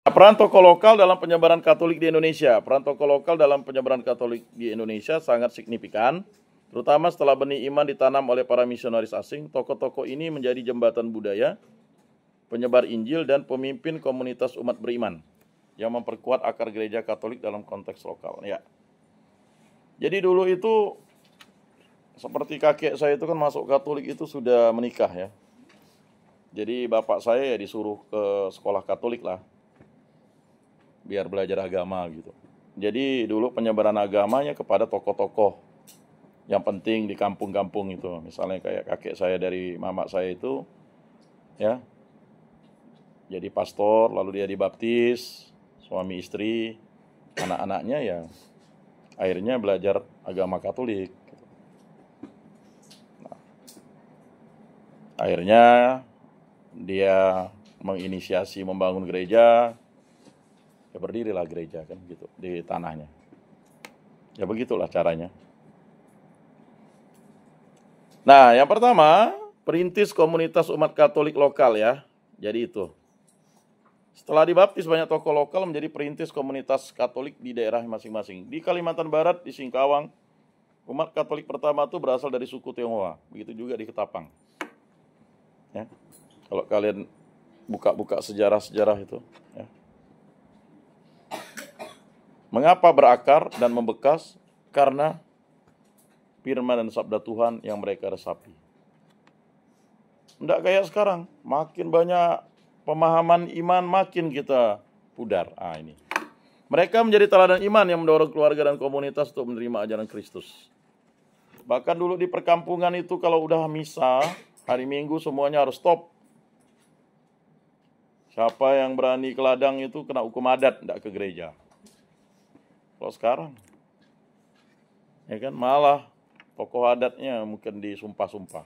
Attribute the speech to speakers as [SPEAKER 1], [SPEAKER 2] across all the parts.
[SPEAKER 1] Peran tokoh lokal dalam penyebaran Katolik di Indonesia. Peran tokoh lokal dalam penyebaran Katolik di Indonesia sangat signifikan, terutama setelah benih iman ditanam oleh para misionaris asing. Tokoh-tokoh ini menjadi jembatan budaya, penyebar Injil, dan pemimpin komunitas umat beriman yang memperkuat akar gereja Katolik dalam konteks lokal. Ya. Jadi dulu itu seperti kakek saya itu kan masuk Katolik itu sudah menikah ya. Jadi bapak saya ya disuruh ke sekolah Katolik lah, biar belajar agama gitu. Jadi dulu penyebaran agamanya kepada tokoh-tokoh yang penting di kampung-kampung itu. Misalnya kayak kakek saya dari mama saya itu ya, jadi pastor, lalu dia dibaptis, suami istri, anak-anaknya ya akhirnya belajar agama Katolik. Nah, akhirnya dia menginisiasi membangun gereja, ya berdirilah gereja kan gitu di tanahnya. Ya begitulah caranya. Nah, yang pertama, perintis komunitas umat Katolik lokal ya. Jadi itu. Setelah dibaptis, banyak tokoh lokal menjadi perintis komunitas Katolik di daerah masing-masing. Di Kalimantan Barat, di Singkawang, umat Katolik pertama itu berasal dari suku Tionghoa. Begitu juga di Ketapang. Ya. Kalau kalian buka-buka sejarah-sejarah itu. Ya. Mengapa berakar dan membekas? Karena firman dan sabda Tuhan yang mereka resapi. Tidak kayak sekarang, makin banyak pemahaman iman, makin kita pudar. Ini. Mereka menjadi teladan iman yang mendorong keluarga dan komunitas untuk menerima ajaran Kristus. Bahkan dulu di perkampungan itu kalau udah misa, hari Minggu semuanya harus stop. Siapa yang berani ke ladang itu kena hukum adat, tidak ke gereja. Kalau sekarang, ya kan malah tokoh adatnya mungkin disumpah-sumpah.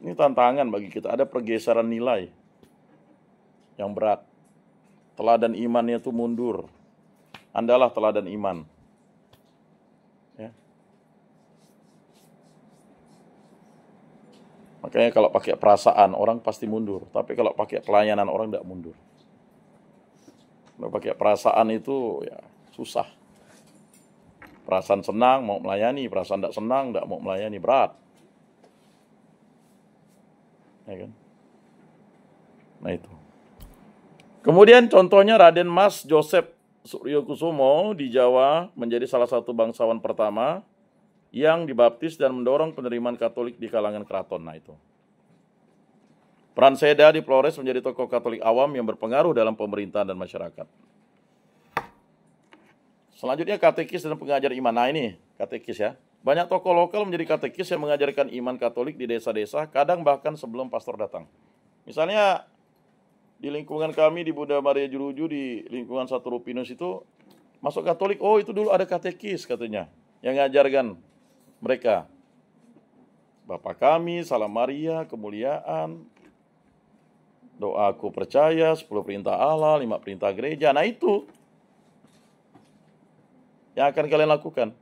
[SPEAKER 1] Ini tantangan bagi kita, ada pergeseran nilai yang berat. Teladan imannya itu mundur. Andalah teladan iman. Ya. Makanya kalau pakai perasaan orang pasti mundur, tapi kalau pakai pelayanan orang tidak mundur. Kalau pakai perasaan itu ya susah. Perasaan senang mau melayani, perasaan tidak senang tidak mau melayani, berat. Ya kan? Nah itu. Kemudian contohnya Raden Mas Joseph Suryokusumo di Jawa menjadi salah satu bangsawan pertama yang dibaptis dan mendorong penerimaan Katolik di kalangan keraton. Nah itu. Peran Seda di Flores menjadi tokoh Katolik awam yang berpengaruh dalam pemerintahan dan masyarakat. Selanjutnya katekis dan pengajar iman. Nah ini katekis ya. Banyak tokoh lokal menjadi katekis yang mengajarkan iman Katolik di desa-desa, kadang bahkan sebelum pastor datang. Misalnya di lingkungan kami di Bunda Maria Juruju, di lingkungan Satu Rupinus itu, masuk Katolik, oh itu dulu ada katekis katanya, yang ngajarkan mereka. Bapa kami, Salam Maria, kemuliaan, doa aku percaya, 10 perintah Allah, 5 perintah gereja. Nah itu yang akan kalian lakukan.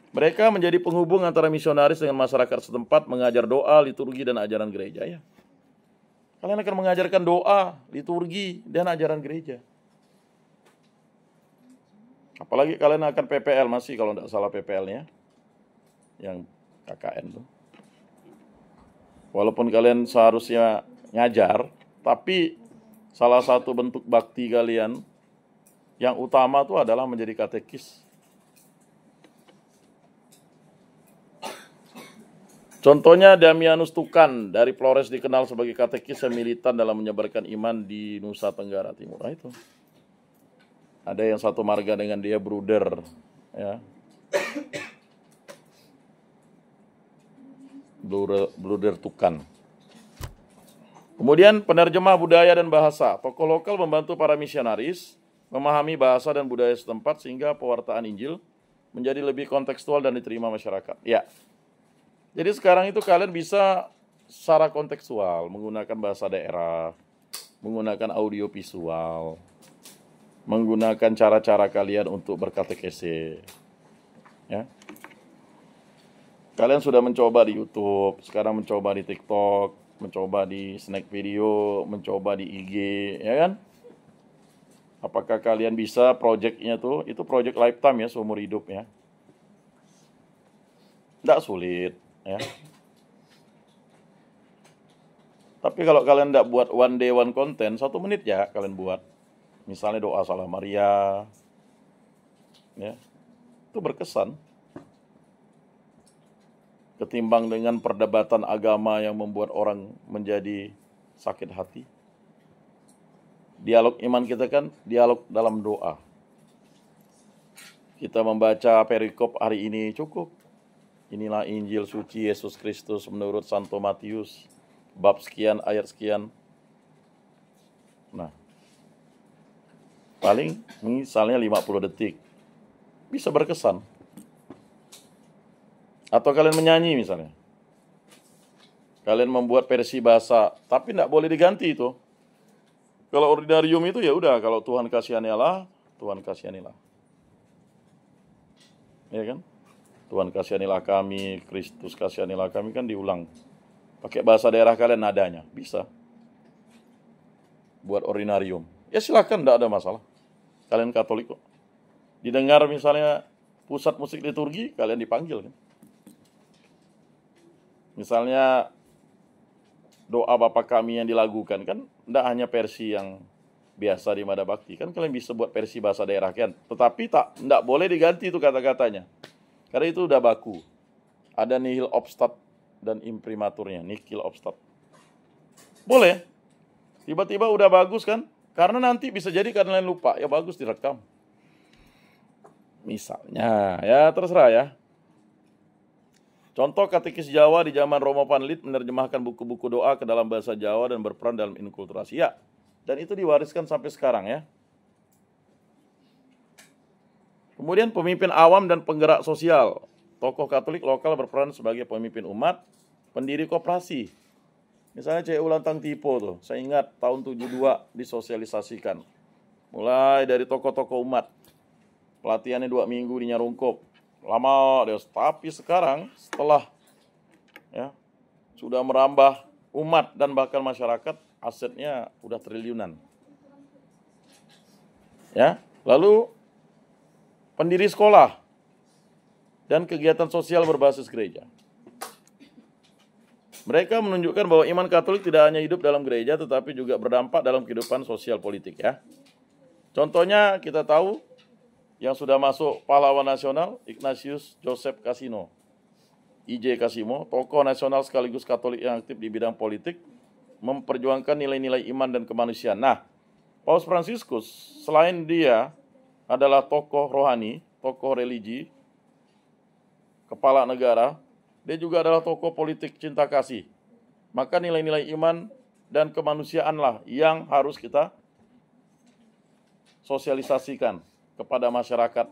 [SPEAKER 1] Mereka menjadi penghubung antara misionaris dengan masyarakat setempat, mengajar doa, liturgi, dan ajaran gereja ya. Kalian akan mengajarkan doa, liturgi, dan ajaran gereja. Apalagi kalian akan PPL, masih kalau tidak salah PPL-nya, yang KKN tuh. Walaupun kalian seharusnya ngajar, tapi salah satu bentuk bakti kalian yang utama itu adalah menjadi katekis. Contohnya Damianus Tukan dari Flores dikenal sebagai katekis yang militan dalam menyebarkan iman di Nusa Tenggara Timur. Nah, itu. Ada yang satu marga dengan dia, Bruder, ya. Bruder Tukan. Kemudian penerjemah budaya dan bahasa. Tokoh lokal membantu para misionaris memahami bahasa dan budaya setempat sehingga pewartaan Injil menjadi lebih kontekstual dan diterima masyarakat. Ya. Jadi sekarang itu kalian bisa secara kontekstual menggunakan bahasa daerah, menggunakan audio visual, menggunakan cara-cara kalian untuk berkatekese. Ya. Kalian sudah mencoba di YouTube, sekarang mencoba di TikTok, mencoba di snack video, mencoba di IG, ya kan? Apakah kalian bisa projectnya tuh, itu project lifetime ya, seumur hidup ya. Nggak sulit ya. Tapi kalau kalian nggak buat one day one content, 1 menit ya kalian buat. Misalnya doa salah Maria, ya, itu berkesan. Ketimbang dengan perdebatan agama yang membuat orang menjadi sakit hati. Dialog iman kita kan dialog dalam doa. Kita membaca perikop hari ini cukup. Inilah Injil suci Yesus Kristus menurut Santo Matius. Bab sekian, ayat sekian. Nah, paling misalnya 50 detik. Bisa berkesan. Atau kalian menyanyi misalnya. Kalian membuat versi bahasa, tapi tidak boleh diganti itu. Kalau ordinarium itu ya udah, kalau Tuhan kasihanilah, Tuhan kasihanilah. Ya kan? Tuhan kasihanilah kami, Kristus kasihanilah kami kan diulang. Pakai bahasa daerah kalian nadanya, bisa. Buat ordinarium. Ya silakan, tidak ada masalah. Kalian Katolik kok. Didengar misalnya pusat musik liturgi, kalian dipanggil kan. Misalnya doa Bapa kami yang dilagukan kan tidak hanya versi yang biasa di Mada Bakti, kan kalian bisa buat versi bahasa daerah kan. Tetapi tidak boleh diganti itu kata-katanya. Karena itu udah baku. Ada nihil obstat dan imprimaturnya, nihil obstat. Boleh. Tiba-tiba udah bagus kan? Karena nanti bisa jadi kalian lupa, ya bagus direkam. Misalnya, ya terserah ya. Contoh katekis Jawa di zaman Romo Panlit menerjemahkan buku-buku doa ke dalam bahasa Jawa dan berperan dalam inkulturasi. Ya, dan itu diwariskan sampai sekarang ya. Kemudian pemimpin awam dan penggerak sosial. Tokoh Katolik lokal berperan sebagai pemimpin umat, pendiri koperasi. Misalnya C.U. Lantang Tipo tuh, saya ingat tahun 72 disosialisasikan. Mulai dari tokoh-tokoh umat. Pelatihannya 2 minggu di Nyarungkop. Lama deh, tapi sekarang setelah ya sudah merambah umat dan bahkan masyarakat, asetnya udah triliunan. Ya, lalu pendiri sekolah dan kegiatan sosial berbasis gereja. Mereka menunjukkan bahwa iman Katolik tidak hanya hidup dalam gereja, tetapi juga berdampak dalam kehidupan sosial politik ya. Contohnya kita tahu yang sudah masuk pahlawan nasional, Ignatius Joseph Kasino, I.J. Kasimo, tokoh nasional sekaligus Katolik yang aktif di bidang politik, memperjuangkan nilai-nilai iman dan kemanusiaan. Nah, Paus Fransiskus, selain dia adalah tokoh rohani, tokoh religi, kepala negara, dia juga adalah tokoh politik cinta kasih. Maka nilai-nilai iman dan kemanusiaanlah yang harus kita sosialisasikan kepada masyarakat.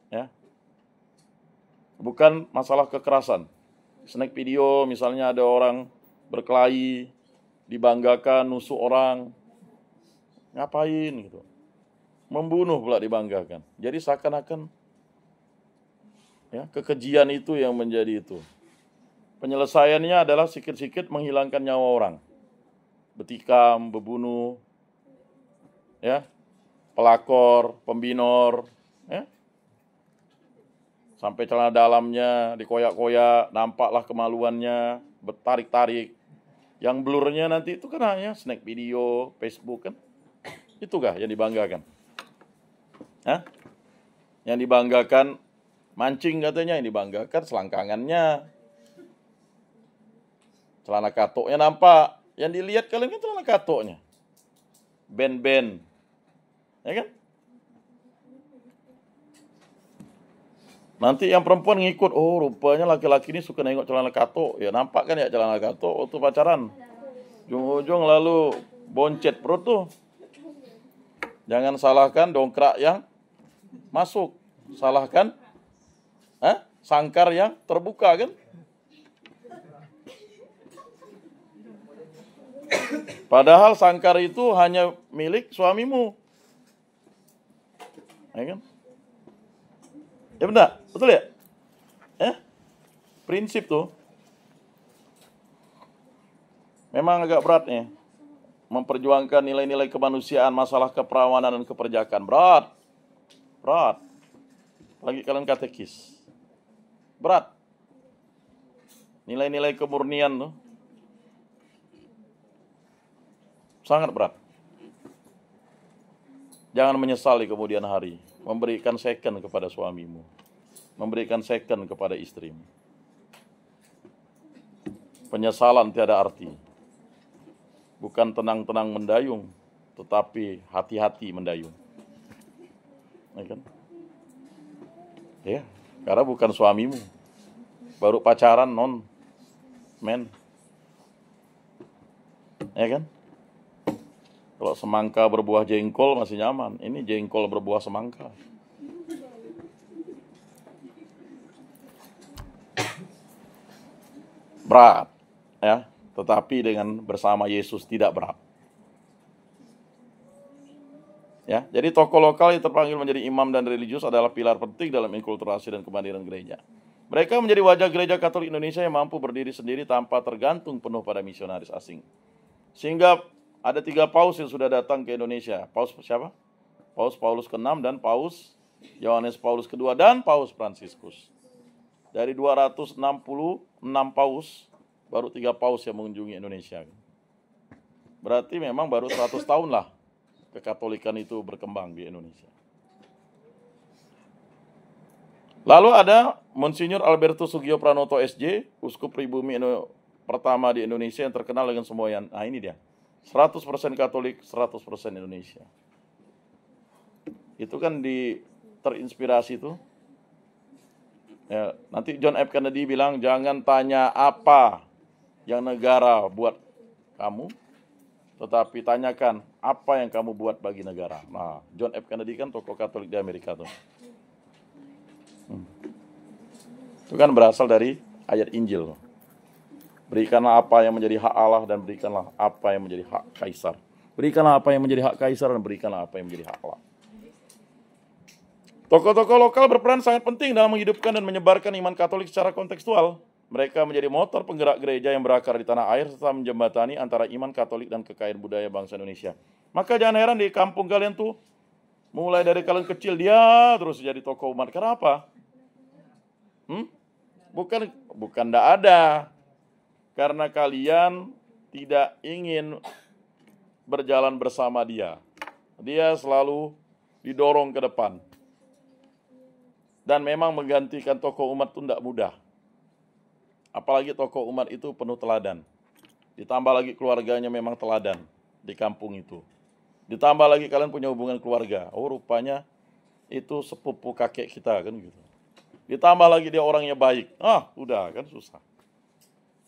[SPEAKER 1] Ya. Bukan masalah kekerasan. Snack video misalnya ada orang berkelahi, dibanggakan, nusuk orang. Ngapain gitu. Membunuh pula dibanggakan. Jadi seakan-akan ya, kekejian itu yang menjadi itu. Penyelesaiannya adalah sikit-sikit menghilangkan nyawa orang. Betikam, bebunuh, ya, pelakor, pembinor, ya. Sampai celana dalamnya dikoyak-koyak, nampaklah kemaluannya, bertarik-tarik. Yang blurnya nanti itu kan hanya snack video, Facebook kan. Itukah yang dibanggakan? Hah? Yang dibanggakan mancing katanya, yang dibanggakan selangkangannya. Celana katoknya nampak. Yang dilihat kalian kan celana katoknya. Band-band. Ya kan? Nanti yang perempuan ngikut. Oh, rupanya laki-laki ini suka nengok celana katok. Ya nampak kan ya celana katok waktu pacaran. Ujung-ujung lalu boncet perut tuh. Jangan salahkan dongkrak yang masuk. Salahkan sangkar yang terbuka kan? Padahal sangkar itu hanya milik suamimu. Ya kan? Ya benar, betul ya? Prinsip tuh. Memang agak berat nih. Memperjuangkan nilai-nilai kemanusiaan, masalah keperawanan dan keperjakaan. Berat. Berat. Lagi kalian katekis. Berat. Nilai-nilai kemurnian tuh sangat berat. Jangan menyesal di kemudian hari. Memberikan second kepada suamimu. Memberikan second kepada istrimu. Penyesalan tiada arti. Bukan tenang-tenang mendayung, tetapi hati-hati mendayung. Ya kan? Ya, karena bukan suamimu. Baru pacaran men. Ya kan? Kalau semangka berbuah jengkol masih nyaman. Ini jengkol berbuah semangka. Berat, ya. Tetapi dengan bersama Yesus tidak berat. Ya, jadi tokoh lokal yang terpanggil menjadi imam dan religius adalah pilar penting dalam inkulturasi dan kemandirian gereja. Mereka menjadi wajah gereja Katolik Indonesia yang mampu berdiri sendiri tanpa tergantung penuh pada misionaris asing. Sehingga ada 3 paus yang sudah datang ke Indonesia. Paus siapa? Paus Paulus ke-6 dan Paus Yohanes Paulus ke-2 dan Paus Fransiskus. Dari 266 paus, baru 3 paus yang mengunjungi Indonesia. Berarti memang baru 100 tahun lah kekatolikan itu berkembang di Indonesia. Lalu ada Monsinyur Albertus Sugio Pranoto SJ, Uskup Pribumi pertama di Indonesia yang terkenal dengan semboyan. Nah ini dia, 100% Katolik, 100% Indonesia. Itu kan terinspirasi tuh. Ya, nanti John F. Kennedy bilang, jangan tanya apa yang negara buat kamu, tetapi tanyakan apa yang kamu buat bagi negara. Nah, John F. Kennedy kan tokoh Katolik di Amerika tuh. Itu kan berasal dari ayat Injil. Berikanlah apa yang menjadi hak Allah dan berikanlah apa yang menjadi hak kaisar. Berikanlah apa yang menjadi hak kaisar dan berikanlah apa yang menjadi hak Allah. Tokoh-tokoh lokal berperan sangat penting dalam menghidupkan dan menyebarkan iman Katolik secara kontekstual. Mereka menjadi motor penggerak gereja yang berakar di tanah air serta menjembatani antara iman Katolik dan kekayaan budaya bangsa Indonesia. Maka jangan heran di kampung kalian tuh, mulai dari kalian kecil dia terus jadi tokoh umat. Kenapa? Bukan ndak ada. Karena kalian tidak ingin berjalan bersama dia. Dia selalu didorong ke depan. Dan memang menggantikan tokoh umat itu tidak mudah. Apalagi tokoh umat itu penuh teladan. Ditambah lagi keluarganya memang teladan di kampung itu. Ditambah lagi kalian punya hubungan keluarga. Oh rupanya itu sepupu kakek kita kan gitu. Ditambah lagi dia orangnya baik. Udah kan susah.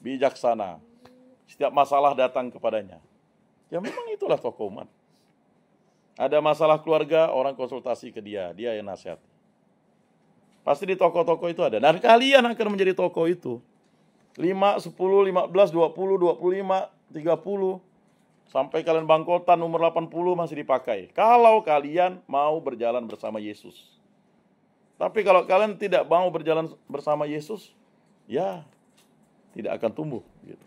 [SPEAKER 1] Bijaksana. Setiap masalah datang kepadanya. Ya memang itulah tokoh umat. Ada masalah keluarga, orang konsultasi ke dia. Dia yang nasihat. Pasti di tokoh-tokoh itu ada. Dan kalian akan menjadi tokoh itu. 5, 10, 15, 20, 25, 30. Sampai kalian bangkotan umur 80 masih dipakai. Kalau kalian mau berjalan bersama Yesus. Tapi kalau kalian tidak mau berjalan bersama Yesus, ya tidak akan tumbuh. Gitu.